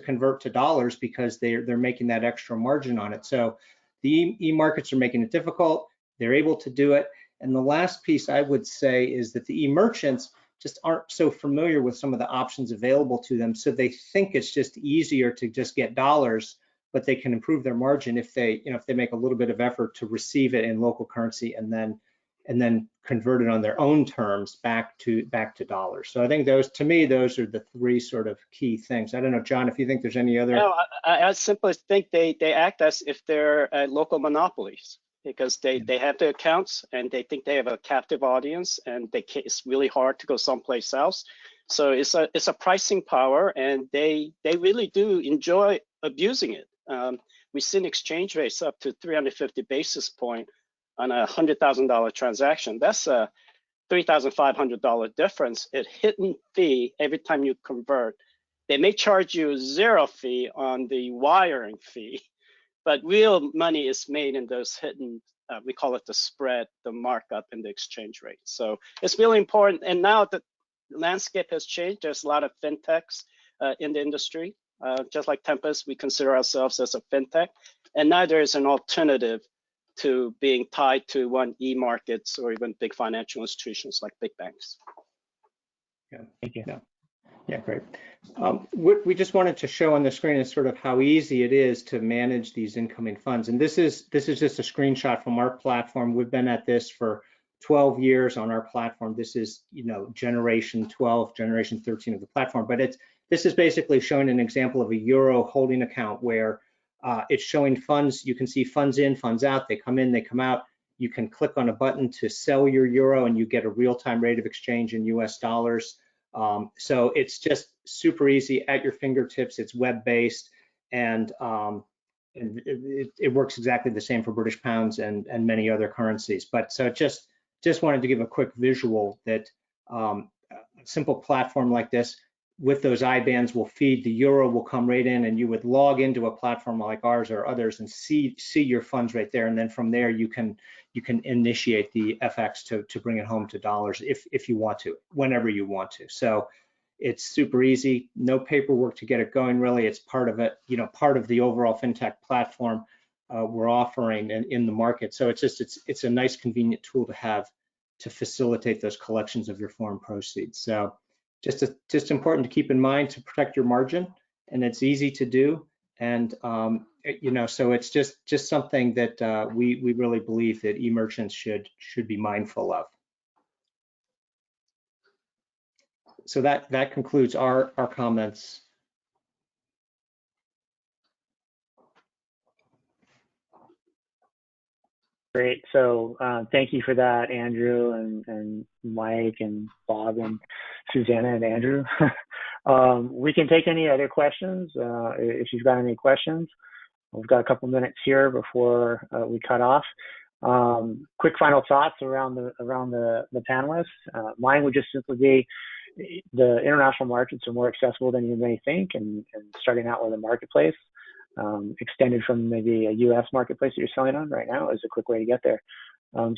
convert to dollars because they're making that extra margin on it. So the e-markets are making it difficult. They're able to do it. And the last piece I would say is that the e-merchants just aren't so familiar with some of the options available to them. So they think it's just easier to just get dollars, but they can improve their margin if they make a little bit of effort to receive it in local currency and then convert it on their own terms back to dollars. So I think those are the three sort of key things. I don't know, John, if you think there's any other. No, I simply think they act as if they're local monopolies, because they have the accounts and they think they have a captive audience, and it's really hard to go someplace else. So it's a pricing power, and they really do enjoy abusing it. We've seen exchange rates up to 350 basis point on a $100,000 transaction. That's a $3,500 difference. It hidden fee every time you convert. They may charge you 0 fee on the wiring fee, but real money is made in those hidden, we call it the spread, the markup in the exchange rate. So it's really important. And now the landscape has changed. There's a lot of fintechs in the industry. Just like Tempest, we consider ourselves as a fintech. And now there is an alternative to being tied to one e-markets or even big financial institutions like big banks. Yeah, thank you. Yeah, great. What we just wanted to show on the screen is sort of how easy it is to manage these incoming funds. And this is just a screenshot from our platform. We've been at this for 12 years on our platform. This is, generation 12, generation 13 of the platform. But this is basically showing an example of a euro holding account where it's showing funds. You can see funds in, funds out. They come in, they come out. You can click on a button to sell your euro, and you get a real-time rate of exchange in US dollars. So it's just super easy at your fingertips. It's web-based, and it works exactly the same for British pounds and many other currencies. But so just wanted to give a quick visual that a simple platform like this with those IBANs will feed the euro, will come right in, and you would log into a platform like ours or others and see your funds right there. And then from there, you can initiate the FX to bring it home to dollars if you want to, whenever you want to. So it's super easy, no paperwork to get it going. Really, it's part of it, part of the overall fintech platform we're offering in the market. So it's a nice, convenient tool to have to facilitate those collections of your foreign proceeds. So just important to keep in mind to protect your margin, and it's easy to do. And so it's just something that we really believe that e-merchants should be mindful of. So that concludes our comments. Great. So thank you for that, Andrew and Mike and Bob and Susanna and Andrew. We can take any other questions if you've got any questions. We've got a couple minutes here before we cut off. Quick final thoughts around the panelists. Mine would just simply be the international markets are more accessible than you may think, and starting out with a marketplace extended from maybe a U.S. marketplace that you're selling on right now is a quick way to get there.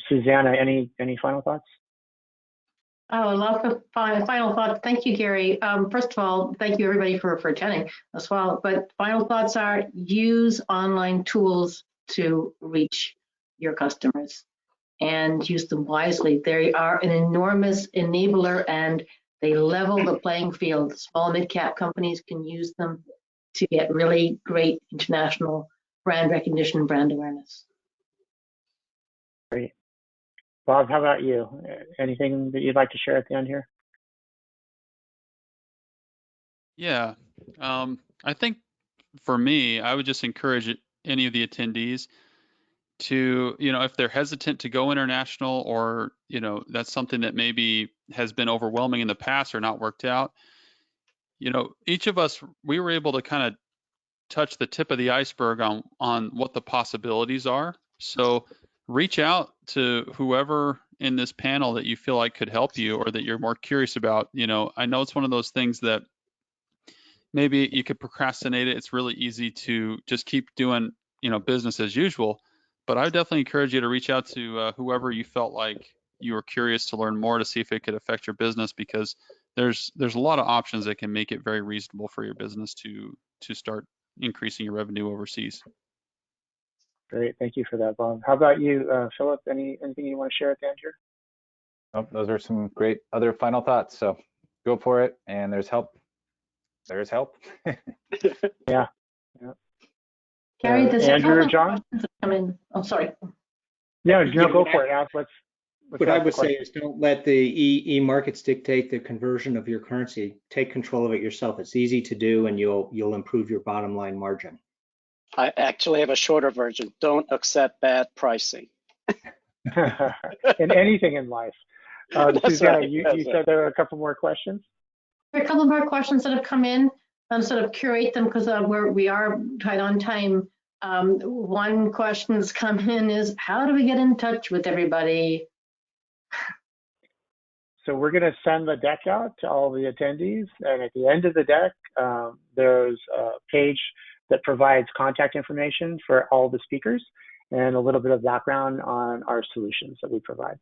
Susanna, any final thoughts? Oh, I love the final thoughts. Thank you, Gary. First of all, thank you everybody for attending as well. But final thoughts are use online tools to reach your customers and use them wisely. They are an enormous enabler, and they level the playing field. Small mid-cap companies can use them to get really great international brand recognition and brand awareness. Great. Bob, how about you? Anything that you'd like to share at the end here? Yeah, I think for me, I would just encourage any of the attendees to, if they're hesitant to go international, or, that's something that maybe has been overwhelming in the past or not worked out. Each of us, we were able to kind of touch the tip of the iceberg on what the possibilities are. So reach out to whoever in this panel that you feel like could help you, or that you're more curious about. I know it's one of those things that maybe you could procrastinate it. It's really easy to just keep doing, business as usual. But I would definitely encourage you to reach out to whoever you felt like you were curious to learn more, to see if it could affect your business, because there's a lot of options that can make it very reasonable for your business to start increasing your revenue overseas. Great, thank you for that, Bob. How about you, Philip? Anything you want to share at the end here? Oh, those are some great other final thoughts. So go for it, and there's help. There's help. Yeah. Gary, there's Andrew or John? Oh, sorry. No, go for it. What I would say is don't let the e-markets dictate the conversion of your currency. Take control of it yourself. It's easy to do, and you'll improve your bottom line margin. I actually have a shorter version. Don't accept bad pricing. In anything in life. Susanna, Right, you said there were a couple more questions? A couple more questions that have come in. Sort of curate them because we are tight on time. One question that's come in is, how do we get in touch with everybody? So we're going to send the deck out to all the attendees, and at the end of the deck, there's a page that provides contact information for all the speakers and a little bit of background on our solutions that we provide.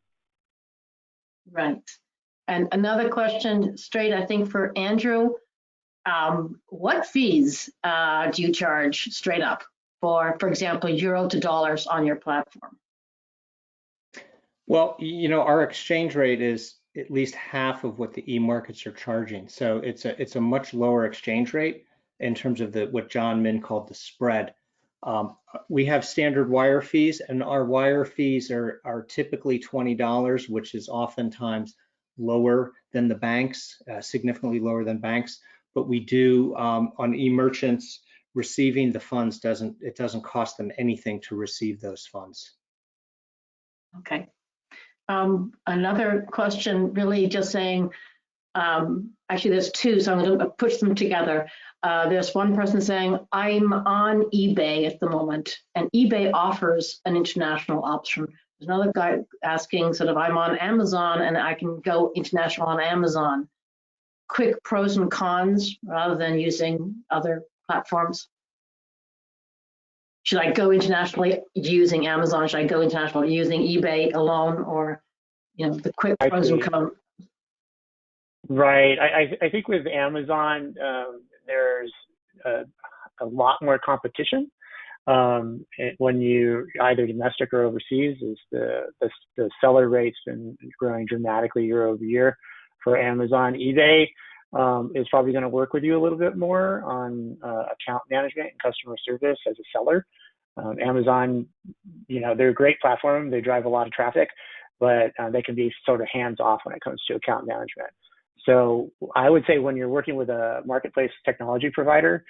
Right. And another question straight, I think, for Andrew. What fees do you charge straight up for example, euro to dollars on your platform? Well, our exchange rate is at least half of what the e-markets are charging. So it's a much lower exchange rate in terms of what John Min called the spread. We have standard wire fees, and our wire fees are typically $20, which is oftentimes lower than the banks, significantly lower than banks. But we do on e-merchants receiving the funds doesn't cost them anything to receive those funds. Okay. Another question, really just saying, actually there's two, so I'm going to push them together. There's one person saying, I'm on eBay at the moment, and eBay offers an international option. There's another guy asking, sort of, I'm on Amazon and I can go international on Amazon. Quick pros and cons rather than using other platforms. Should I go internationally using Amazon? Should I go international using eBay alone, or the quick pros and cons? Right. I think with Amazon, there's a lot more competition. When you either domestic or overseas, is the seller rate's been growing dramatically year over year for Amazon. eBay is probably going to work with you a little bit more on account management and customer service as a seller. Amazon, they're a great platform. They drive a lot of traffic, but they can be sort of hands-off when it comes to account management. So I would say when you're working with a marketplace technology provider,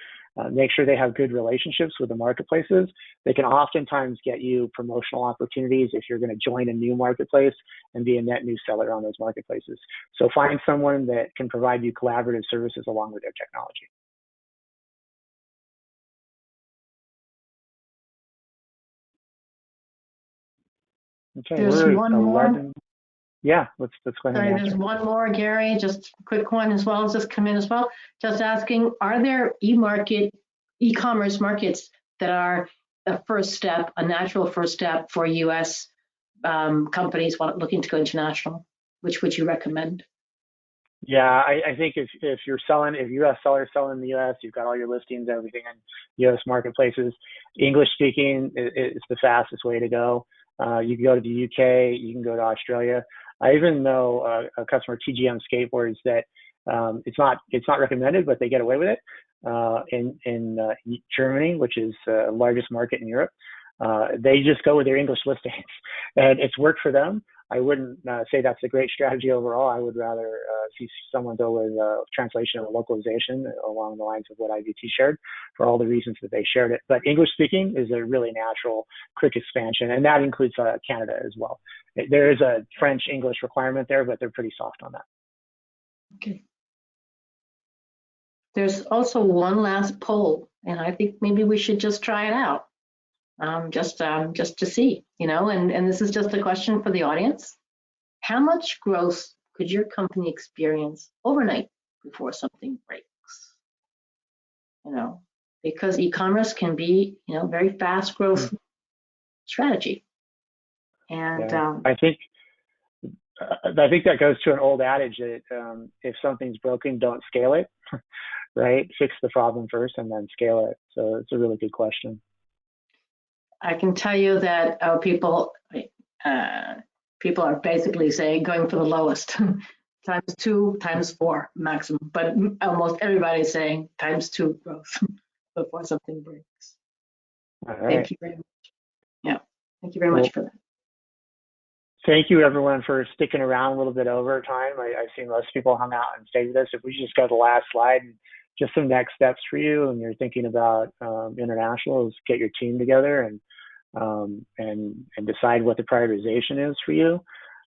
make sure they have good relationships with the marketplaces. They can oftentimes get you promotional opportunities if you're going to join a new marketplace and be a net new seller on those marketplaces. So find someone that can provide you collaborative services along with their technology. Okay, there's we're one 11. More. Yeah, let's go ahead. Sorry, there's one more, Gary, just a quick one as well, just come in as well. Just asking, are there e-commerce markets that are a first step, a natural first step for US companies looking to go international? Which would you recommend? Yeah, I think if you're selling, if US sellers selling in the US, you've got all your listings, everything in US marketplaces. English speaking is the fastest way to go. You can go to the UK, you can go to Australia. I even know a customer, TGM Skateboards, that it's not recommended, but they get away with it in Germany, which is the largest market in Europe. They just go with their English listings, and it's worked for them. I wouldn't say that's a great strategy overall. I would rather see someone go with translation or localization along the lines of what IVT shared for all the reasons that they shared it. But English speaking is a really natural, quick expansion, and that includes Canada as well. There is a French-English requirement there, but they're pretty soft on that. Okay. There's also one last poll, and I think maybe we should just try it out. Just to see, and this is just a question for the audience. How much growth could your company experience overnight before something breaks? Because e-commerce can be, very fast growth strategy. And yeah. I think that goes to an old adage that if something's broken, don't scale it, right? Fix the problem first and then scale it. So it's a really good question. I can tell you that people are basically saying going for the lowest, times 2, times 4 maximum, but almost everybody's saying times 2 growth before something breaks. All right. Thank you very much. Yeah, thank you very much for that. Thank you, everyone, for sticking around a little bit over time. I've seen most people hung out and stayed with us. If we just go to the last slide, just some next steps for you, and you're thinking about international, is get your team together and decide what the prioritization is for you.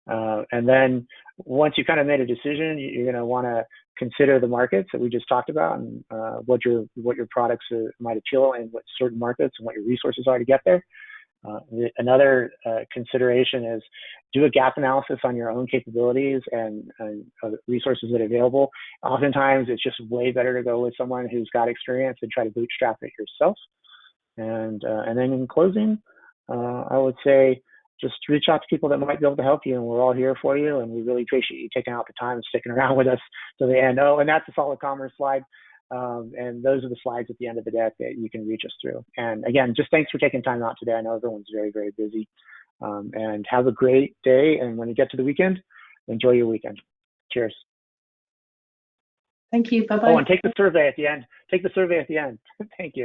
And then once you kind of made a decision, you're going to want to consider the markets that we just talked about, and what your products might appeal in what certain markets, and what your resources are to get there. Another consideration is do a gap analysis on your own capabilities and resources that are available. Oftentimes, it's just way better to go with someone who's got experience and try to bootstrap it yourself. And then in closing, I would say just reach out to people that might be able to help you, and we're all here for you. And we really appreciate you taking out the time and sticking around with us to the end. Oh, and that's the solid commerce slide. And those are the slides at the end of the deck that you can reach us through. And again, just thanks for taking time out today. I know everyone's very, very busy. And have a great day. And when you get to the weekend, enjoy your weekend. Cheers. Thank you. Bye-bye. Oh, and take the survey at the end. Take the survey at the end. Thank you.